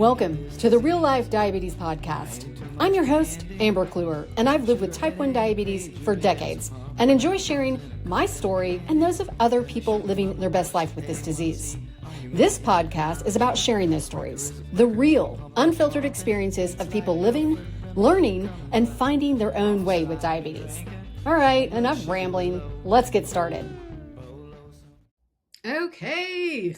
Welcome to the Real Life Diabetes Podcast. I'm your host, Amber Kluwer, and I've lived with type 1 diabetes for decades and enjoy sharing my story and those of other people living their best life with this disease. This podcast is about sharing those stories, the real, unfiltered experiences of people living, learning, and finding their own way with diabetes. All right, enough rambling. Let's get started. Okay,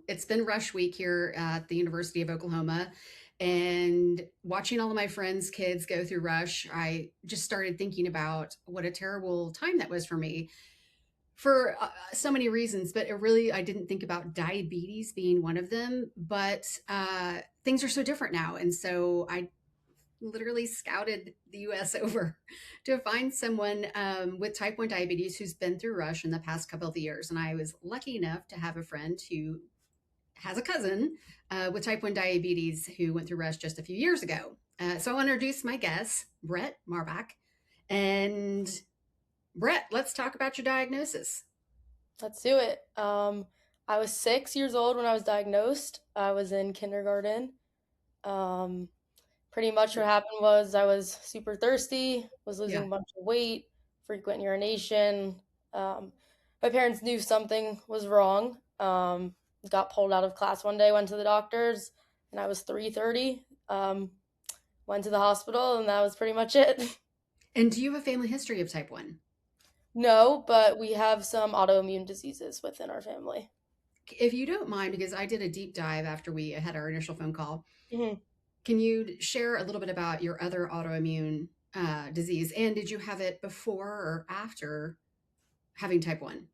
it's been rush week here at the University of Oklahoma, and watching all of my friends' kids go through rush, I just started thinking about what a terrible time that was for me for so many reasons, but I didn't think about diabetes being one of them, but things are so different now. And so I literally scouted the US over to find someone with type 1 diabetes who's been through rush in the past couple of years. And I was lucky enough to have a friend who has a cousin with type 1 diabetes who went through rush just a few years ago. So I'll introduce my guest, Bret Marbach. And Bret, let's talk about your diagnosis. Let's do it. I was 6 years old when I was diagnosed. I was in kindergarten. Pretty much what happened was I was super thirsty, was losing a bunch of weight, frequent urination. My parents knew something was wrong. Got pulled out of class one day, went to the doctors, and I was 3:30. Went to the hospital, and that was pretty much it. And do you have a family history of type 1? No, but we have some autoimmune diseases within our family. If you don't mind, because I did a deep dive after we had our initial phone call, Mm-hmm. Can you share a little bit about your other autoimmune disease? And did you have it before or after having type 1?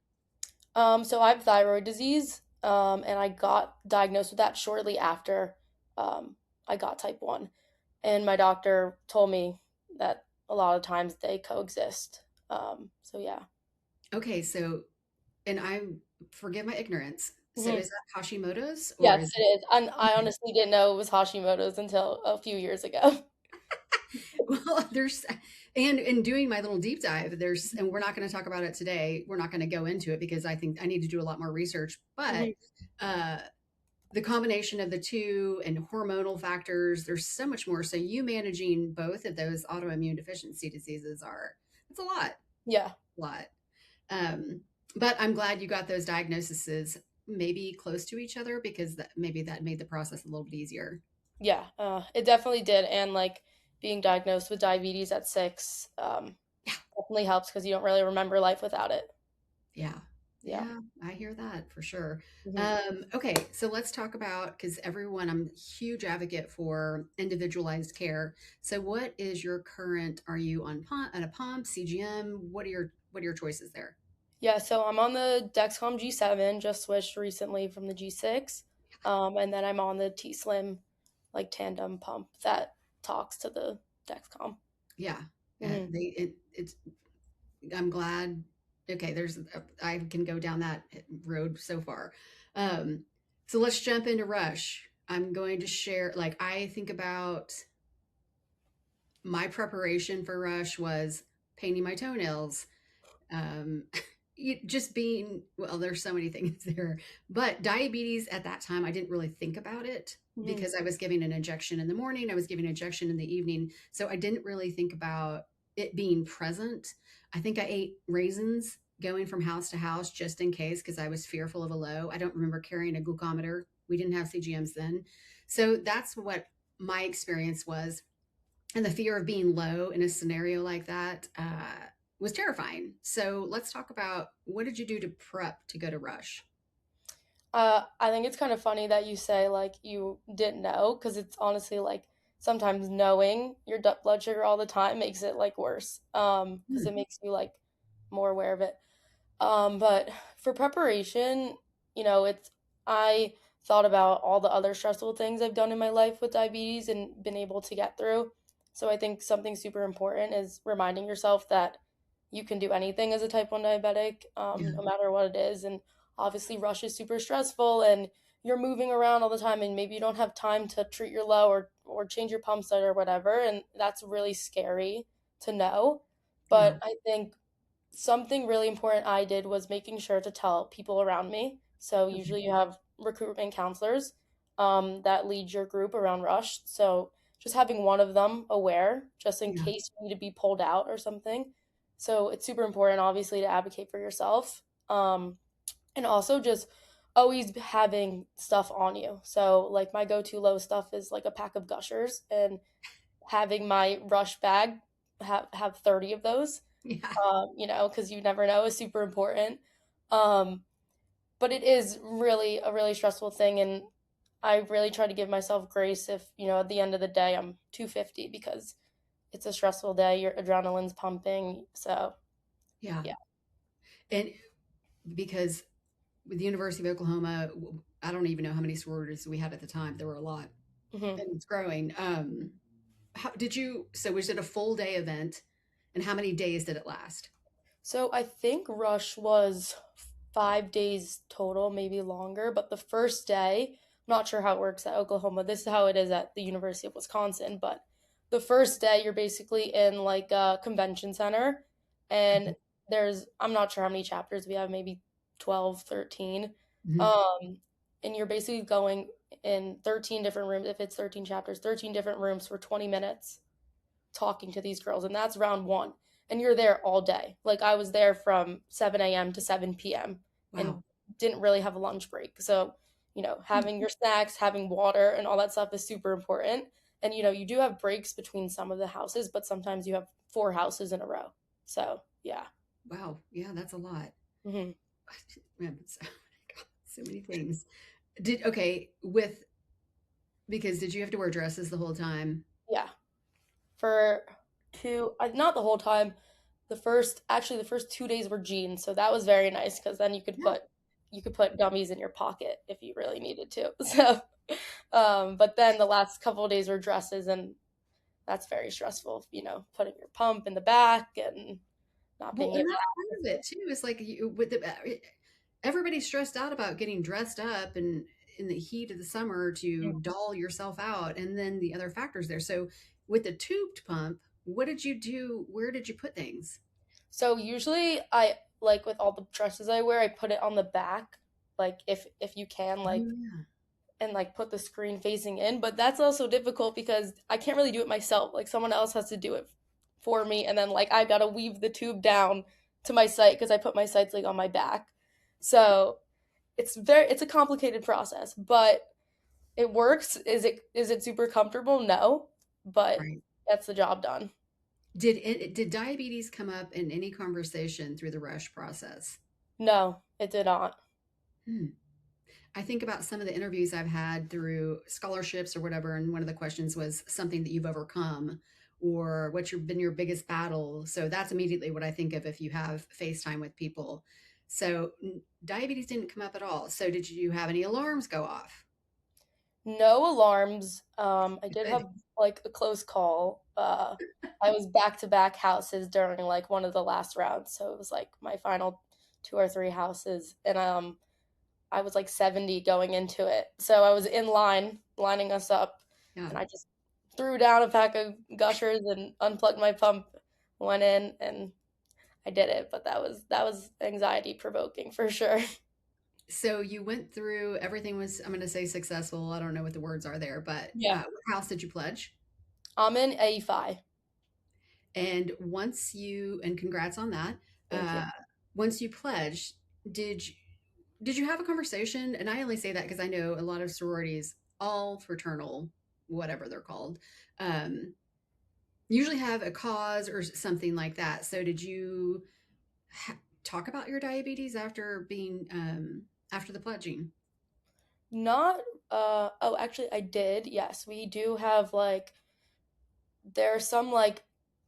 So I have thyroid disease, and I got diagnosed with that shortly after I got type 1. And my doctor told me that a lot of times they coexist. So yeah. Okay, so, and forgive my ignorance. So Mhm. is that Hashimoto's? Or Yes, is it is. And I honestly didn't know it was Hashimoto's until a few years ago. well, and in doing my little deep dive, and we're not going to talk about it today. We're not going to go into it because I think I need to do a lot more research. But Mhm. uh, the combination of the two and hormonal factors, there's so much more. So you managing both of those autoimmune deficiency diseases it's a lot, Yeah. lot. Um, but I'm glad you got those diagnoses maybe close to each other because maybe that made the process a little bit easier. Yeah. It definitely did. And like being diagnosed with diabetes at 6, definitely helps because you don't really remember life without it. Yeah. Yeah. Yeah, I hear that for sure. Mhm. Okay, so let's talk about, because I'm a huge advocate for individualized care. So what is your current, are you on a pump, CGM? What are your choices there? Yeah, so I'm on the Dexcom G7, just switched recently from the G6. And then I'm on the T-Slim like tandem pump that talks to the Dexcom. Yeah. Hmm. It's I'm glad. Okay, I can go down that road so far. Um, so let's jump into Rush. I'm going to share, like, I think about my preparation for Rush was painting my toenails, um, just being, well, there's so many things there, but diabetes at that time, I didn't really think about it Hmm. because I was giving an injection in the morning, I was giving an injection in the evening. So I didn't really think about it being present. I think I ate raisins going from house to house just in case because I was fearful of a low. I don't remember carrying a glucometer. We didn't have CGMs then. So that's what my experience was. And the fear of being low in a scenario like that was terrifying. So let's talk about, what did you do to prep to go to Rush? I think it's kind of funny that you say like you didn't know because it's honestly like sometimes knowing your blood sugar all the time makes it like worse. Because Hmm. it makes you like more aware of it. But for preparation, it's I thought about all the other stressful things I've done in my life with diabetes and been able to get through. So I think something super important is reminding yourself that you can do anything as a type 1 diabetic, Yeah. no matter what it is. And obviously, rush is super stressful and you're moving around all the time, and maybe you don't have time to treat your low or change your pump set or whatever. And that's really scary to know. Yeah. But I think something really important I did was making sure to tell people around me. So Okay. usually you have recruitment counselors. that leads your group around rush. So just having one of them aware, just in Yeah. case you need to be pulled out or something. So it's super important, obviously, to advocate for yourself. And also just always having stuff on you. So like my go-to low stuff is like a pack of Gushers, and having my rush bag have 30 of those. Yeah. Because you never know is super important. Um, but it is really a really stressful thing, and I really try to give myself grace if, at the end of the day I'm 250 because it's a stressful day, your adrenaline's pumping. So, Yeah. yeah. And because with the University of Oklahoma, I don't even know how many sororities we had at the time. There were a lot, hmm and it's growing. How did you? So was it a full day event, and how many days did it last? So I think Rush was 5 days total, maybe longer. But the first day, I'm not sure how it works at Oklahoma. This is how it is at the University of Wisconsin. But the first day, you're basically in like a convention center, and I'm not sure how many chapters we have, maybe 12, 13. Mhm. Um, and you're basically going in 13 different rooms, if it's 13 chapters, 13 different rooms for 20 minutes talking to these girls, and that's round one. And you're there all day. Like I was there from 7 a.m. to 7 p.m. and Wow. didn't really have a lunch break. So, having your snacks, having water, and all that stuff is super important. And, you do have breaks between some of the houses, but sometimes you have four houses in a row. So, yeah. Wow. Yeah, that's a lot. hmm Man, so many things. Did okay with because did you have to wear dresses the whole time? Yeah. For not the whole time. The first 2 days were jeans, so that was very nice because then Yeah. you could put gummies in your pocket if you really needed to. So, but then the last couple of days were dresses, and that's very stressful. Putting your pump in the back and not Well, being and able to that's part of access it it. too. It's like you with the everybody's stressed out about getting dressed up and in the heat of the summer to doll yourself out, and then the other factors there. So with the tubed pump, what did you do? Where did you put things? So usually I like with all the dresses I wear, I put it on the back, like if you can, Oh like yeah. and like put the screen facing in, but that's also difficult because I can't really do it myself. Like someone else has to do it for me, and then like I gotta weave the tube down to my site because I put my sites like on my back. So it's a complicated process, but it works. Is it super comfortable? No, but Right. that's the job done. Did diabetes come up in any conversation through the rush process? No, it did not. Hmm. I think about some of the interviews I've had through scholarships or whatever, and one of the questions was something that you've overcome or been your biggest battle. So that's immediately what I think of if you have FaceTime with people. So diabetes didn't come up at all. So did you have any alarms go off? No alarms. I did Good. have like a close call. I was back to back houses during like one of the last rounds, so it was like my final two or three houses, and I was like 70 going into it, so I was in line lining us up, Yeah. and I just threw down a pack of Gushers and unplugged my pump, went in, and I did it. But that was anxiety provoking for sure. So you went through everything was, I'm going to say successful. I don't know what the words are there, but Yeah, what house did you pledge? I'm in A5. And and congrats on that. Thank you. Uh, once you pledged, did you, did you have a conversation? And I only say that because I know a lot of sororities, all fraternal, whatever they're called, um, usually have a cause or something like that. So did you talk about your diabetes after the pledging? Not oh, actually I did. Yes, we do have like there's some like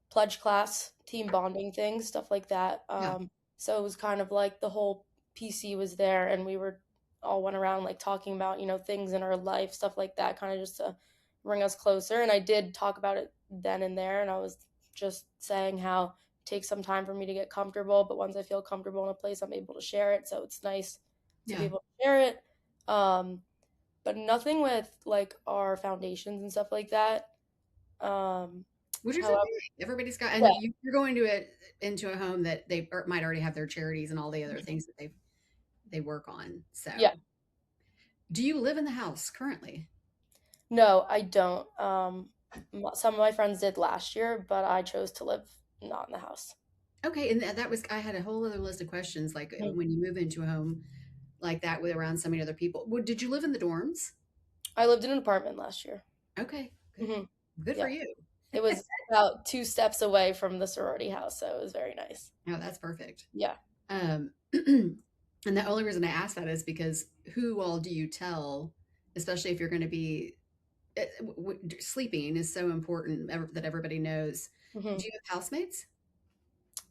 pledge class, team bonding things, stuff like that. Yeah, So it was kind of like the whole PC was there, and we were all went around like talking about, things in our life, stuff like that, kind of just to bring us closer. And I did talk about it then and there, and I was just saying how it takes some time for me to get comfortable, but once I feel comfortable in a place, I'm able to share it. So it's nice to be yeah. able to share it. Um, but nothing with like our foundations and stuff like that. Um, Which is however, okay. Everybody's got, and yeah, you're going to it into a home that might already have their charities and all the other things that they work on. So yeah. Do you live in the house currently? No, I don't. Some of my friends did last year, but I chose to live not in the house. Okay, and that was I had a whole other list of questions like Mhm. when you move into a home like that with around so many other people. Did you live in the dorms? I lived in an apartment last year. Okay, good. Hmm. Good for Yeah, you. it was about 2 steps away from the sorority house, so it was very nice. Oh, that's perfect. Yeah. And the only reason I ask that is because who all do you tell, especially if you're going to be sleeping is so important that everybody knows. Hmm. Do you have housemates?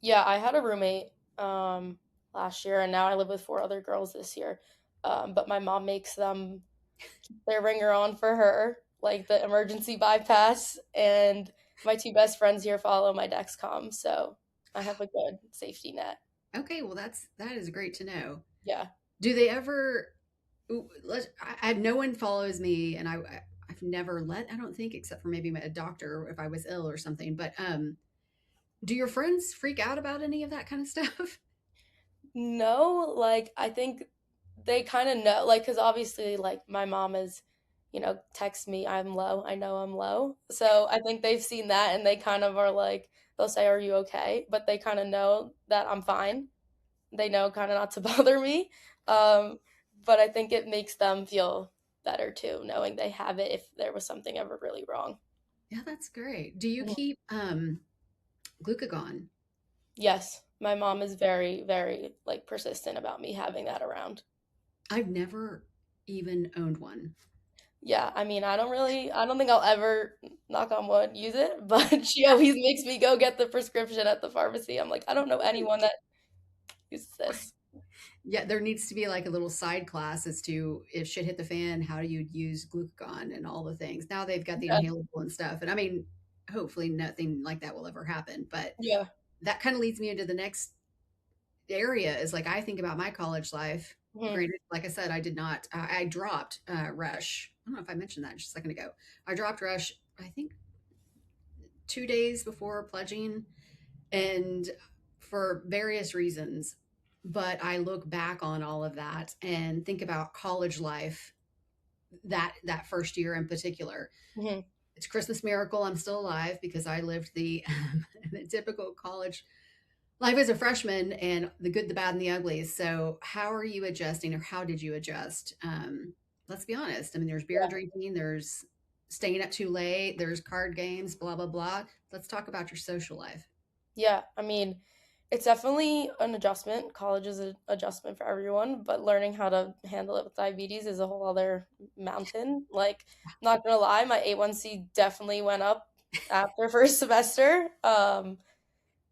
Yeah, I had a roommate last year, and now I live with 4 other girls this year. But my mom makes them keep their ringer on for her, like the emergency bypass, and my two best friends here follow my Dexcom, so I have a good safety net. Okay, well that is great to know. Yeah. Do they ever? No one follows me, and I've never let I don't think except for maybe a doctor if I was ill or something. But do your friends freak out about any of that kind of stuff? No, like I think they kind of know, like, because obviously, like, my mom is, text me, I'm low. I know I'm low. So I think they've seen that and they kind of are like, they'll say, "Are you okay?" But they kind of know that I'm fine. They know kind of not to bother me. Um, but I think it makes them feel better too, knowing they have it if there was something ever really wrong. Yeah, that's great. Do you Mhm. keep glucagon? Yes, my mom is very, very like persistent about me having that around. I've never even owned one. Yeah, I mean, I don't think I'll ever, knock on wood, use it, but she always makes me go get the prescription at the pharmacy. I'm like, I don't know anyone that uses this. Yeah, there needs to be like a little side class as to if shit hit the fan, how do you use glucagon and all the things. Now they've got the Yeah, inhalable and stuff. And I mean, hopefully nothing like that will ever happen. But yeah. that kind of leads me into the next area is like I think about my college life. Mhm, Granted, like I said, I did not, I dropped Rush. I don't know if I mentioned that just a second ago. I dropped Rush, I think 2 days before pledging and for various reasons. But I look back on all of that and think about college life that first year in particular. mhm. It's Christmas miracle I'm still alive because I lived the the typical college life as a freshman and the good, the bad, and the ugly. So, how are you adjusting, or how did you adjust? Let's be honest. I mean, there's beer Yeah, drinking, there's staying up too late, there's card games, blah blah blah. Let's talk about your social life. yeah. I mean, it's definitely an adjustment. College is an adjustment for everyone, but learning how to handle it with diabetes is a whole other mountain. Like, not gonna lie, my A1C definitely went up after first semester.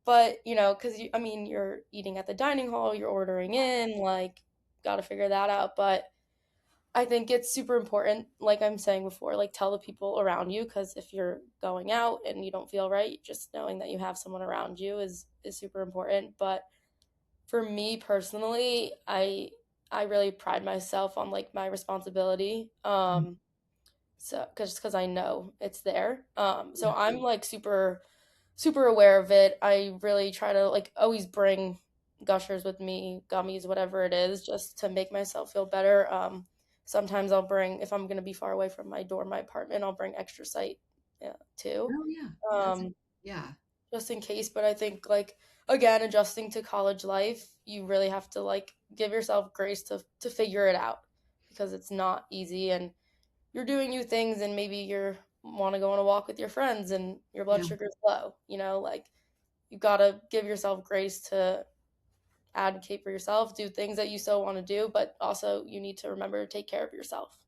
But, because I mean, you're eating at the dining hall, you're ordering in, like, got to figure that out. But I think it's super important, like I'm saying before, like, tell the people around you, because if you're going out and you don't feel right, just knowing that you have someone around you is super important. But for me personally, I really pride myself on like my responsibility. So because I know it's there. So I'm like super aware of it. I really try to like always bring gushers with me, gummies, whatever it is, just to make myself feel better. Sometimes I'll bring, if I'm gonna be far away from my dorm, my apartment, I'll bring extra sight, yeah, too. Oh yeah, that's Um, yeah. just in case. But I think like again, adjusting to college life, you really have to like give yourself grace to figure it out because it's not easy and you're doing new things and maybe you're want to go on a walk with your friends and your blood Yeah. sugar's low, like you got to give yourself grace to advocate for yourself, do things that you still want to do, but also you need to remember to take care of yourself.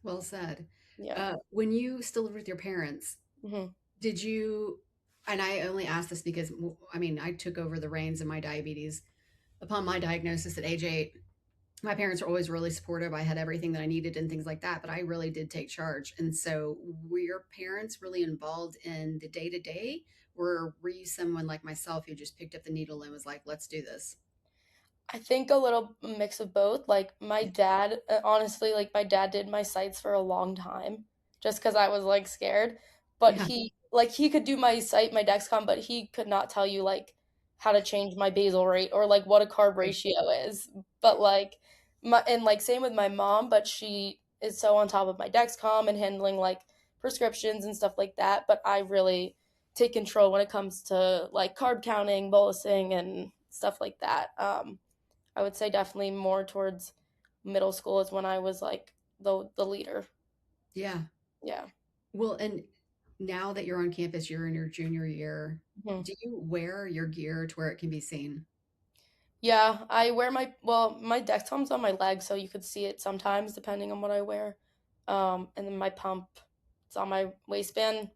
Well said. Yeah. When you still lived with your parents, Hmm. did you? And I only ask this because I mean I took over the reins of my diabetes upon my diagnosis at age 8. My parents were always really supportive. I had everything that I needed and things like that, but I really did take charge. And so, were your parents really involved in the day to day, or were you someone like myself who just picked up the needle and was like, "Let's do this"? I think a little mix of both. Like my dad, honestly, like my dad did my sites for a long time just because I was like scared. But Yeah, he could do my site, my Dexcom, but he could not tell you like how to change my basal rate or like what a carb ratio is. But like and like same with my mom, but she is so on top of my Dexcom and handling like prescriptions and stuff like that. But I really take control when it comes to like carb counting, bolusing, and stuff like that. I would say definitely more towards middle school is when I was like the leader. Yeah. Yeah. Well, and now that you're on campus, you're in your junior year. Mhm. Do you wear your gear to where it can be seen? Yeah, I wear my Dexcom's on my leg, so you could see it sometimes depending on what I wear. And then my pump, it's on my waistband.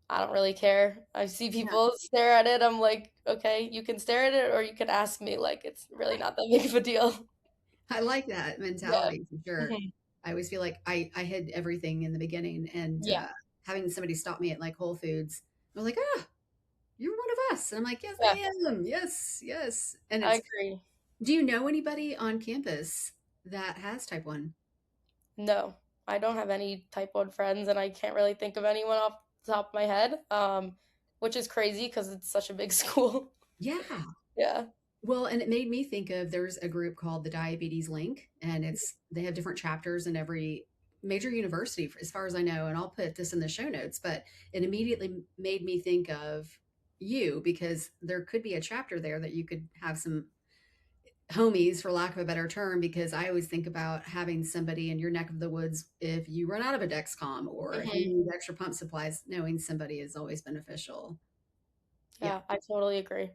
I don't really care. I see Yeah. people stare at it. I'm like, okay, you can stare at it or you can ask me. Like, it's really not that big of a deal. I like that Yeah. mentality for sure. Mhm. I always feel like I hid everything in the beginning, and Yeah. having somebody stop me at like Whole Foods, I was like, "Ah, you're one of us," and I'm like, "Yes, Yeah. I am. Yes, yes." And I it's, agree. do you know anybody on campus that has type one? No, I don't have any type 1 friends, and I can't really think of anyone off the top of my head, which is crazy because it's such a big school. Yeah. Yeah. Well, and it made me think of, there's a group called the Diabetes Link, and they have different chapters in every major university, as far as I know. And I'll put this in the show notes, but it immediately made me think of you, because there could be a chapter there that you could have some homies, for lack of a better term, because I always think about having somebody in your neck of the woods if you run out of a Dexcom or if you Mhm. need extra pump supplies. Knowing somebody is always beneficial. Yeah. Yeah, I totally agree.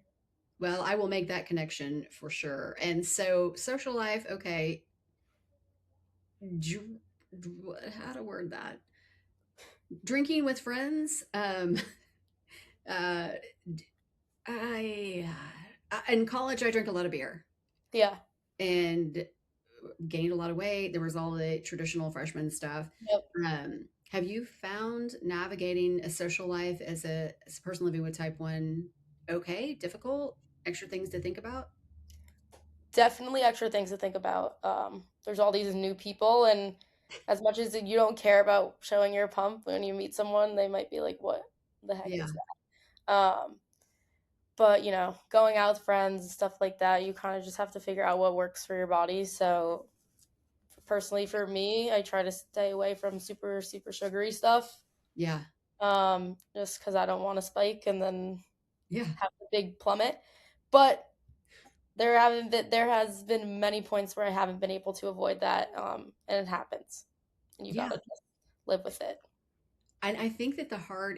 Well, I will make that connection for sure. And so, social life, okay. dr- how to word that? Drinking with friends. Uh, I in college I drank a lot of beer Yeah. and gained a lot of weight. There was all the traditional freshman stuff. Yep. Have you found navigating a social life as a person living with type one okay, difficult, extra things to think about? Definitely extra things to think about. There's all these new people, and as much as you don't care about showing your pump, when you meet someone, they might be like, "What the heck Yeah, is that?" But going out with friends and stuff like that, you kind of just have to figure out what works for your body. So, personally, for me, I try to stay away from super, super sugary stuff, yeah, just because I don't want to spike and then yeah, have a big plummet. But there has been many points where I haven't been able to avoid that, and it happens, and you yeah. gotta just live with it. And I think that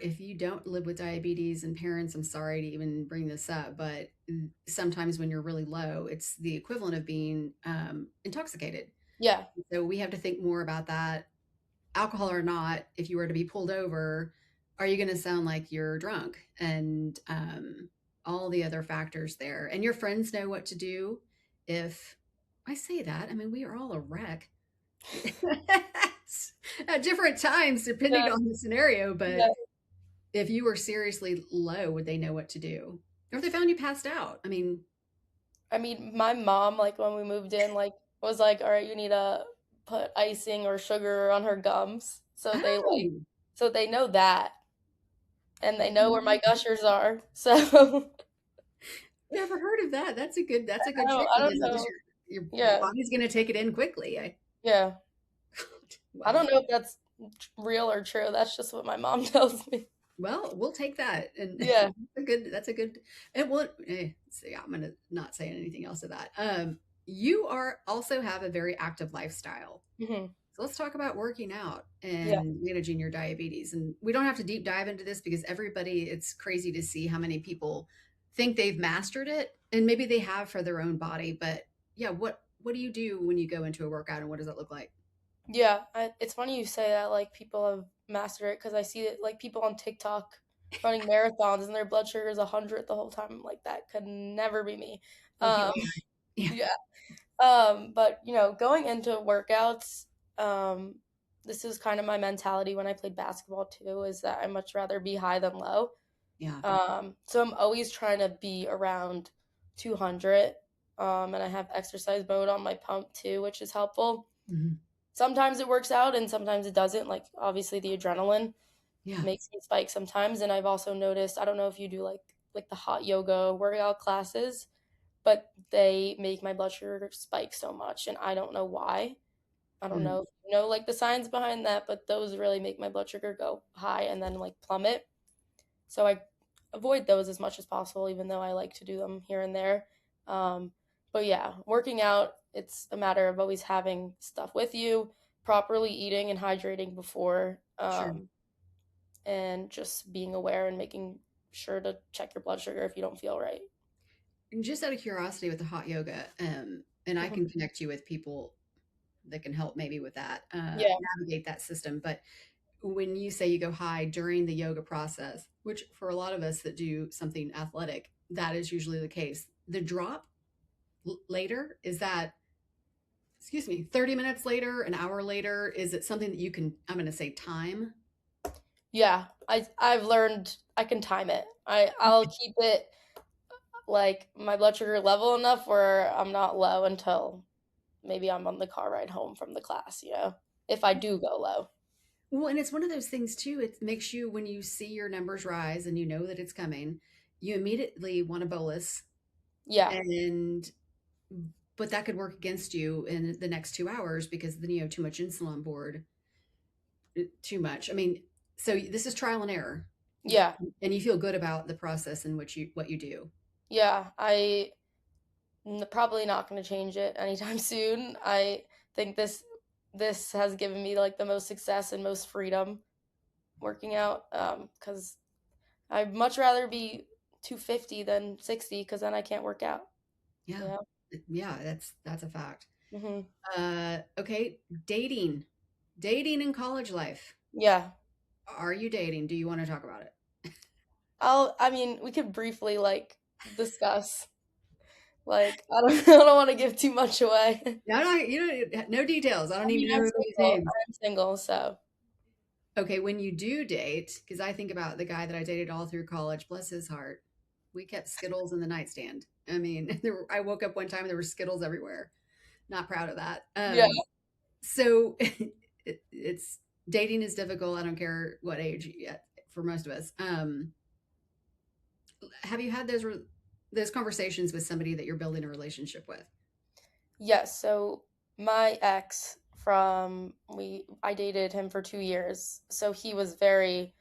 if you don't live with diabetes, and parents, I'm sorry to even bring this up, but sometimes when you're really low, it's the equivalent of being intoxicated. Yeah, So we have to think more about that, alcohol or not. If you were to be pulled over, are you going to sound like you're drunk? And all the other factors there. And your friends know what to do. If I say that, I mean, we are all a wreck at different times, depending yeah, on the scenario. But yeah. if you were seriously low, would they know what to do? Or if they found you passed out? I mean, I mean, my mom, like, when we moved in, like, was like, "All right, you need to put icing or sugar on her gums." oh, So they know that, and they know where my I gushers are. So never heard of that. That's a good trick I don't because know. your Yeah, body's going to take it in quickly. yeah. I don't Wow. know if that's real or true. That's just what my mom tells me. Well, we'll take that, and Yeah. that's a good, it will, see, I'm gonna not say anything else to that. You are also have a very active lifestyle. Hmm. So let's talk about working out Yeah. and managing your diabetes. And we don't have to deep dive into this because everybody, it's crazy to see how many people think they've mastered it, and maybe they have for their own body. But yeah, what do you do when you go into a workout, and what does that look like? Yeah, it's funny you say that, like, people have mastered it because I see it, like, people on TikTok running marathons and their blood sugar is 100 the whole time. I'm like, that could never be me. Oh, Um, people die. Yeah. yeah. But going into workouts, um, this is kind of my mentality when I played basketball too, is that I much rather be high than low. Yeah. So I'm always trying to be around 200. And I have exercise mode on my pump too, which is helpful. Mhm. Sometimes it works out and sometimes it doesn't. Like, obviously the adrenaline Yeah. makes me spike sometimes, and I've also noticed, I don't know if you do like the hot yoga workout classes, but they make my blood sugar spike so much, and I don't know why. I don't Mm, know if you know like the science behind that, but those really make my blood sugar go high and then like plummet. So I avoid those as much as possible, even though I like to do them here and there. Um, but yeah, working out, it's a matter of always having stuff with you, properly eating and hydrating before, sure. and just being aware and making sure to check your blood sugar if you don't feel right. And just out of curiosity with the hot yoga, and I Mhm. can connect you with people that can help maybe with that, Yeah, navigate that system. But when you say you go high during the yoga process, which for a lot of us that do something athletic, that is usually the case. The drop later, is that, excuse me, 30 minutes later, an hour later? Is it something that you can, I'm going to say, time? yeah. I've learned I can time it. I'll keep it like my blood sugar level enough where I'm not low until maybe I'm on the car ride home from the class, if I do go low. Well, and it's one of those things too. It makes you, when you see your numbers rise and you know that it's coming, you immediately want to bolus. Yeah. And, but that could work against you in the next 2 hours because then you have too much insulin on board, too much. I mean, so this is trial and error, Yeah. and you feel good about the process in which what you do. Yeah. Probably not going to change it anytime soon. I think this has given me like the most success and most freedom working out, cuz I'd much rather be 250 than 60 cuz then I can't work out, you Yeah. know. Yeah, that's a fact. Mhm. Okay, dating. Dating in college life. Yeah. Are you dating? Do you want to talk about it? I mean, we could briefly like discuss. Like, I don't I don't want to give too much away. No, no, you don't, no details. I don't I need mean, to know everybody's names. I'm single, so Okay, when you do date, because I think about the guy that I dated all through college, bless his heart. We kept Skittles in the nightstand. I mean, I woke up one time and there were Skittles everywhere. Not proud of that. yeah. So it's dating is difficult. I don't care what age yet for most of us. Have you had those conversations with somebody that you're building a relationship with? Yes, so my ex from we I dated him for 2 years. So he was very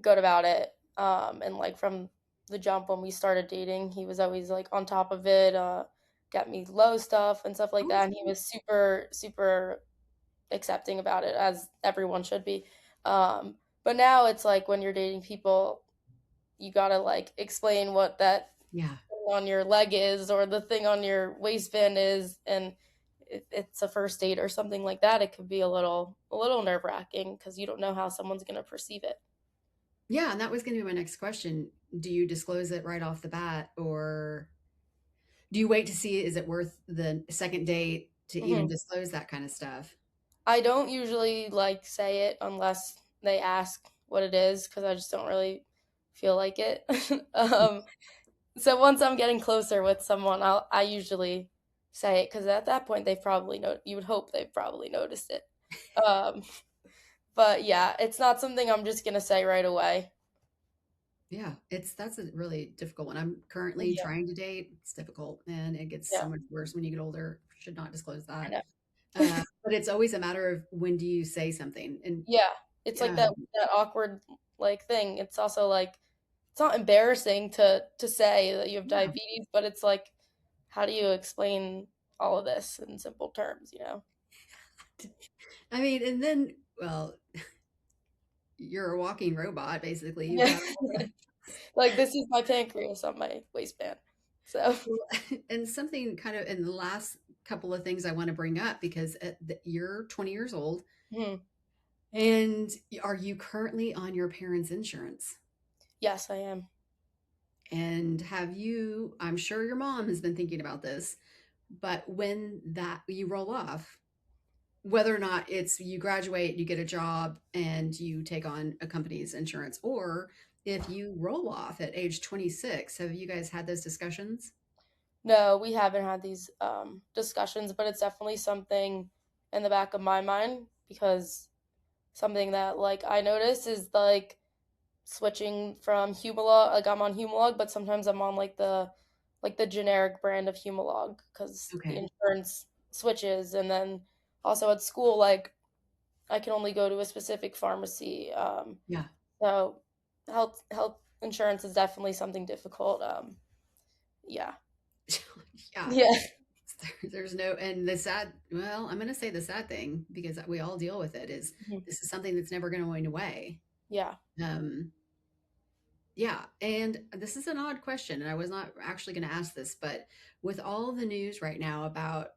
good about it. And like from the jump when we started dating, he was always like on top of it, got me low stuff and stuff like that. And he Awesome. was super, super accepting about it, as everyone should be. But now it's like when you're dating people, you gotta like explain what that Yeah. thing on your leg is or the thing on your waistband is, and if it's a first date or something like that, it could be a little nerve wracking because you don't know how someone's gonna perceive it. Yeah, and that was going to be my next question. Do you disclose it right off the bat, or do you wait to see is it worth the second date to even Hmm. disclose that kind of stuff? I don't usually like say it unless they ask what it is because I just don't really feel like it. um, So once I'm getting closer with someone, I usually say it because at that point they've probably you would hope they've probably noticed it. Um, but yeah, it's not something I'm just gonna say right away. Yeah, that's a really difficult one. I'm currently Yeah, trying to date. It's difficult, and it gets yeah, so much worse when you get older. Should not disclose I that. know. But it's always a matter of when do you say something, and Yeah, it's like yeah, that awkward like thing. It's also like it's not embarrassing to say that you have yeah. diabetes, but it's like how do you explain all of this in simple terms? I mean, and then, well, you're a walking robot, basically. You've Yeah. got Like this is my pancreas on my waistband. So, well, and something kind of in the last couple of things I want to bring up because you're 20 years old, mhm. and are you currently on your parents' insurance? Yes, I am. And have you, I'm sure your mom has been thinking about this, but when that you roll off, whether or not it's you graduate, you get a job, and you take on a company's insurance, or if you roll off at age 26, have you guys had those discussions? No, we haven't had these discussions, but it's definitely something in the back of my mind because something that like I notice is like switching from Humalog, like I'm on Humalog, but sometimes I'm on like the like the generic brand of Humalog because the Okay. insurance switches, and then also at school, like I can only go to a specific pharmacy. Yeah. So health insurance is definitely something difficult. Yeah. Yeah. Yeah. There's no, and the sad, well, I'm going to say the sad thing because we all deal with it is Mhm. this is something that's never going to go away. Yeah. Um, yeah. And this is an odd question. And I was not actually going to ask this, but with all the news right now about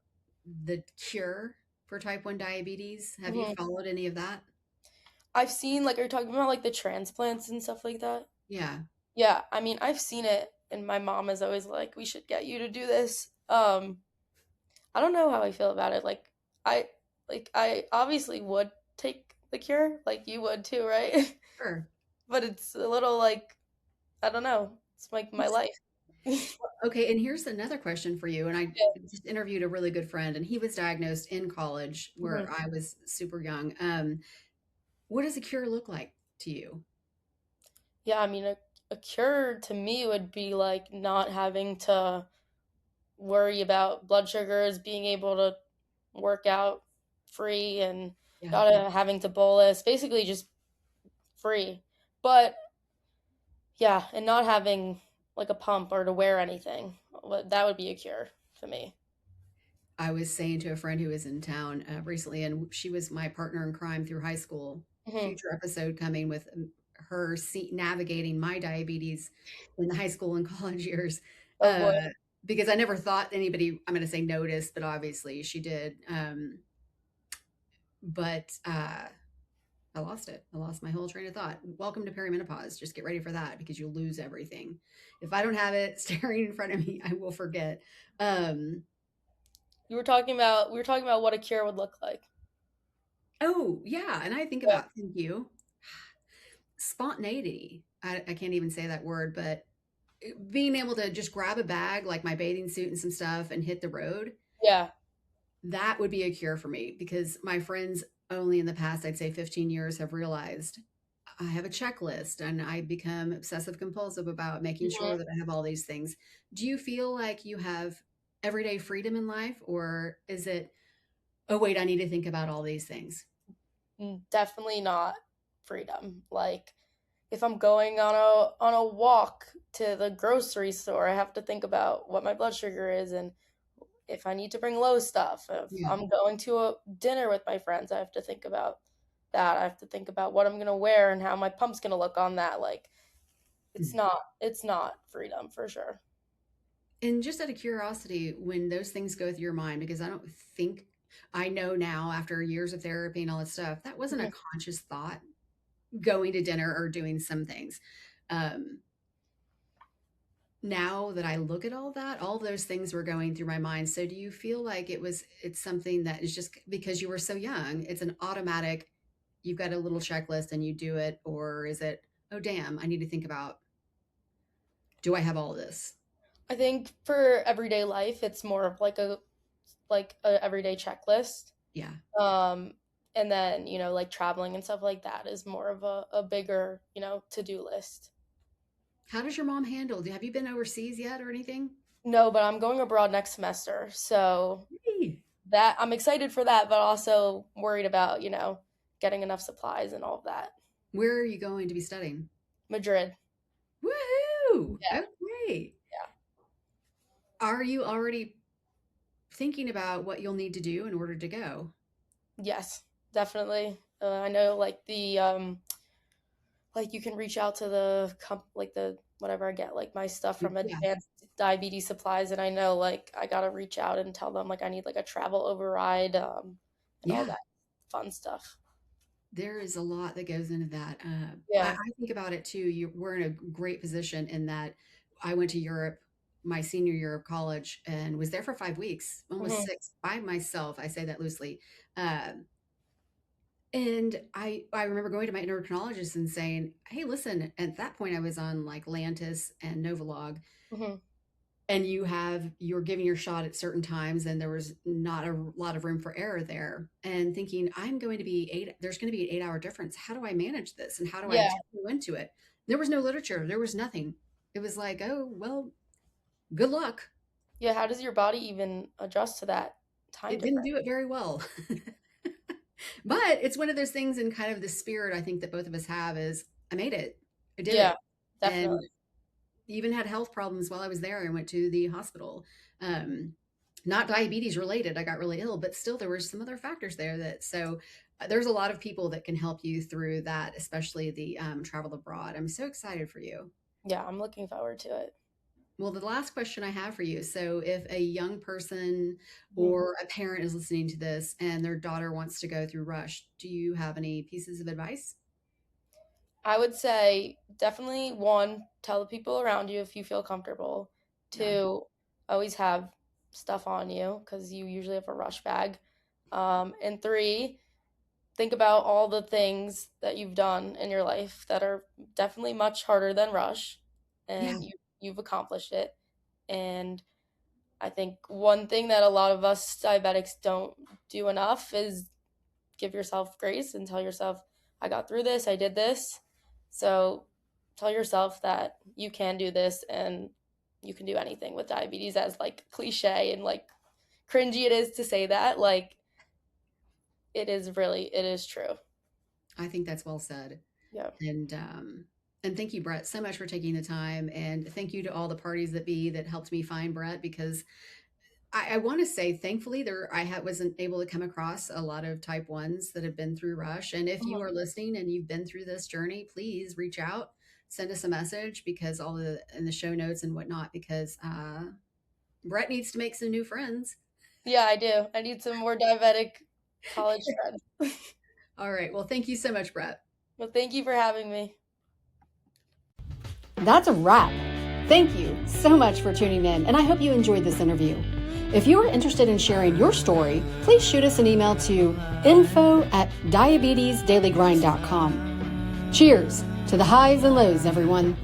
the cure for type 1 diabetes, have you Mhm. followed any of that? I've seen like, are you talking about like the transplants and stuff like that? Yeah. Yeah, I mean, I've seen it, and my mom is always like, "We should get you to do this." I don't know how I feel about it. I, I obviously would take the cure, like you would too, right? Sure. But it's a little like, I don't know. It's like my life. Okay, and here's another question for you. And I Yeah. just interviewed a really good friend, and he was diagnosed in college where Mhm. I was super young. What does a cure look like to you? Yeah, I mean, a cure to me would be like not having to worry about blood sugars, being able to work out free and Yeah. not having to bolus, basically just free. But yeah, and not having like a pump or to wear anything. That would be a cure to me. I was saying to a friend who was in town recently, and she was my partner in crime through high school. Hmm. Future episode coming with her navigating my diabetes in the high school and college years. Oh boy. Uh, because I never thought anybody, I'm going to say noticed, but obviously she did. But I lost it. I lost my whole train of thought. Welcome to perimenopause. Just get ready for that because you'll lose everything. If I don't have it staring in front of me, I will forget. Um, We were talking about what a cure would look like. oh, yeah. And I think Yeah. about, thank you, spontaneity. I can't even say that word, but being able to just grab a bag like my bathing suit and some stuff and hit the road, Yeah. that would be a cure for me because my friends only in the past, I'd say 15 years, have realized I have a checklist and I become obsessive compulsive about making Mhm. sure that I have all these things. Do you feel like you have everyday freedom in life, or is it, oh, wait, I need to think about all these things? Definitely not freedom. Like if I'm going on a walk to the grocery store, I have to think about what my blood sugar is and if I need to bring low stuff. If Yeah. I'm going to a dinner with my friends, I have to think about that. I have to think about what I'm gonna wear and how my pump's gonna look on that. Like it's not freedom for sure. And just out of curiosity, when those things go through your mind, because I don't think I know now after years of therapy and all that stuff, that wasn't a Mhm. conscious thought going to dinner or doing some things. Um, Now that I look at all that, all those things were going through my mind. So do you feel like it's something that is just because you were so young, it's an automatic, you've got a little checklist and you do it, or is it, oh damn, I need to think about, do I have all this? I think for everyday life, it's more of like a everyday checklist. Yeah. Um, and then like traveling and stuff like that is more of a bigger to do list. How does your mom handle? Have you been overseas yet or anything? No, but I'm going abroad next semester, so Hey, that I'm excited for that, but also worried about getting enough supplies and all of that. where are you going to be studying? Madrid. Woohoo! Yeah, Okay. yeah. Are you already thinking about what you'll need to do in order to go? Yes, definitely. I know like you can reach out to like the whatever I get like my stuff from Yeah. advanced diabetes supplies, and I know like I gotta reach out and tell them like I need like a travel override and all Yeah. that fun stuff. There is a lot that goes into that. I Yeah. think about it too. We're in a great position in that I went to Europe my senior year of college and was there for 5 weeks, almost Hmm. six, by myself. I say that loosely. Um, and I remember going to my endocrinologist and saying, "Hey, listen." At that point, I was on like Lantus and Novolog, Hmm. and you're giving your shot at certain times and there was not a lot of room for error there, and thinking I'm going to be there's going to be an 8 hour difference, how do I manage this and how do I Yeah. go into it? There was no literature, there was nothing. It was like, oh well, good luck. Yeah, how does your body even adjust to that time It didn't difference? do it very well. But it's one of those things in kind of the spirit I think that both of us have is I made it. I did Yeah, it. And definitely. even had health problems while I was there. I went to the hospital. Um, Not diabetes related. I got really ill, but still there were some other factors there that so there's a lot of people that can help you through that, especially the travel abroad. I'm so excited for you. Yeah, I'm looking forward to it. Well, the last question I have for you. So, if a young person Mhm. or a parent is listening to this and their daughter wants to go through Rush, do you have any pieces of advice? I would say definitely one, tell the people around you if you feel comfortable. Yeah. Two, always have stuff on you because you usually have a rush bag. And three, think about all the things that you've done in your life that are definitely much harder than rush, Yeah. and you've accomplished it. And I think one thing that a lot of us diabetics don't do enough is give yourself grace and tell yourself, I got through this, I did this. So tell yourself that you can do this and you can do anything with diabetes, as like cliche and like cringy it is to say that. Like it is true. I think that's well said. Yeah. And thank you, Brett, so much for taking the time. And thank you to all the parties that be that helped me find Brett because I want to say, thankfully, wasn't able to come across a lot of type ones that have been through Rush. And if you Mhm. are listening and you've been through this journey, please reach out, send us a message because all the in the show notes and whatnot. Because Brett needs to make some new friends. Yeah, I do. I need some more diabetic college friends. All right. Well, thank you so much, Brett. Well, thank you for having me. That's a wrap. Thank you so much for tuning in, and I hope you enjoyed this interview. If you are interested in sharing your story, please shoot us an email to info@diabetesdailygrind.com. Cheers to the highs and lows, everyone.